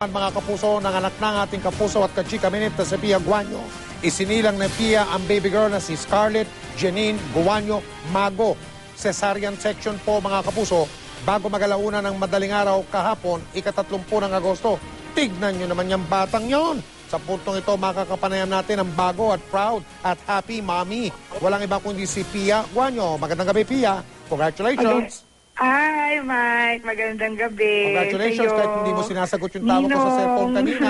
Mga kapuso, nanganak na ang ating kapuso at kachika minute na si Pia Guanyo. Isinilang na Pia ang baby girl na si Scarlett Janine Guanyo Mago. Cesarean section po mga kapuso, bago magalauna ng madaling araw kahapon, ika-30 ng Agosto. Tignan nyo naman yung batang yon. Sa puntong ito, makakapanayan natin ang bago at proud at happy mommy. Walang iba kundi si Pia Guanyo. Magandang gabi, Pia. Congratulations. Hi, Mike. Magandang gabi. Congratulations sa'yo. kahit hindi mo sinasagot yung tawag ko sa cellphone kanina.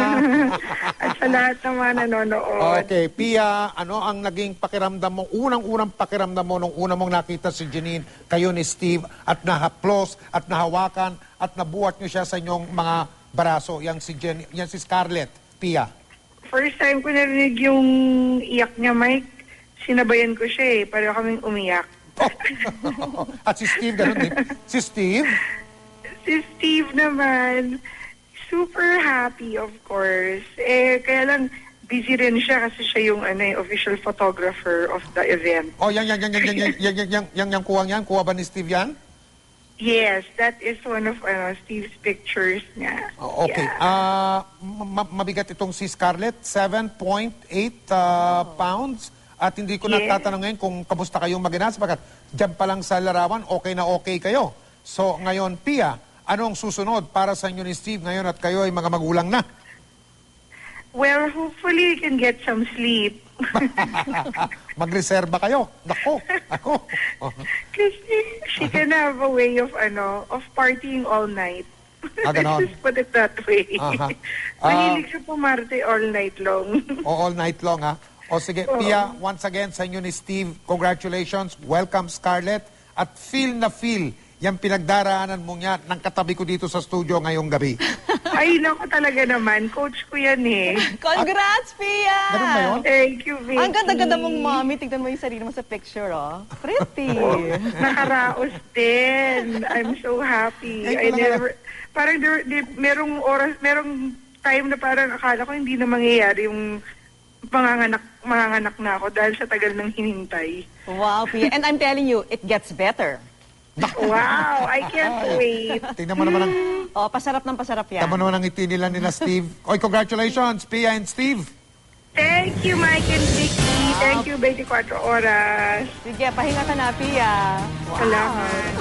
At sa lahat naman nanonood. Okay, Pia, ano ang naging pakiramdam mo, unang-unang pakiramdam mo nung una mong nakita si Janine, kayo ni Steve, at nahaplos, at nahawakan, at nabuhat niyo siya sa inyong mga baraso, yan si Scarlett, Pia? First time ko narinig yung iyak niya, Mike, sinabayan ko siya eh. Pareho kaming umiyak. At si Steve, ganun din. Si Steve? Si Steve naman, super happy of course. Kaya lang, busy rin siya kasi siya yung official photographer of the event. Oh, yang kuwang yan? Kuha ba ni Steve yan? Yes, that is one of Steve's pictures niya. Oh, okay. Yeah. Mabigat itong si Scarlett, 7.8 pounds. At hindi ko natatanong ngayon kung kamusta kayong mag-ina sapagkat dyan pa lang sa larawan, okay na okay kayo. So ngayon, Pia, ano ang susunod para sa inyo ni Steve ngayon at kayo ay mga magulang na? Well, hopefully you can get some sleep. Magreserba kayo. Nako, ako. Kasi she can have a way of partying all night. Ganon. Let's just put it that way. Mahilig siya pumarte all night long. All night long, ha? O sige, Pia, once again sa inyo ni Steve, congratulations. Welcome, Scarlett. At feel na feel yung pinagdaraanan mo niya ng katabi ko dito sa studio ngayong gabi. Ay, naku talaga naman. Coach ko yan eh. Congrats, Pia! Ganun ba yun? Thank you, Vicky. Ang ganda-ganda mong mommy. Tignan mo yung sarili mo sa picture, oh. Pretty. Nakaraos din. I'm so happy. Parang merong time na parang akala ko hindi na mangyayari yung manganganak na ako dahil sa tagal ng hinintay. Wow, Pia. And I'm telling you, it gets better. Wow, I can't wait. Tingnan mo naman ang, Oh, pasarap ng pasarap yan. tingnan mo naman ang ngiti nila Steve. Oy, congratulations, Pia and Steve. Thank you, Mike and Vicky. Thank you, 24 Oras. Sige, pahinga ka na, Pia. Wow. Salamat.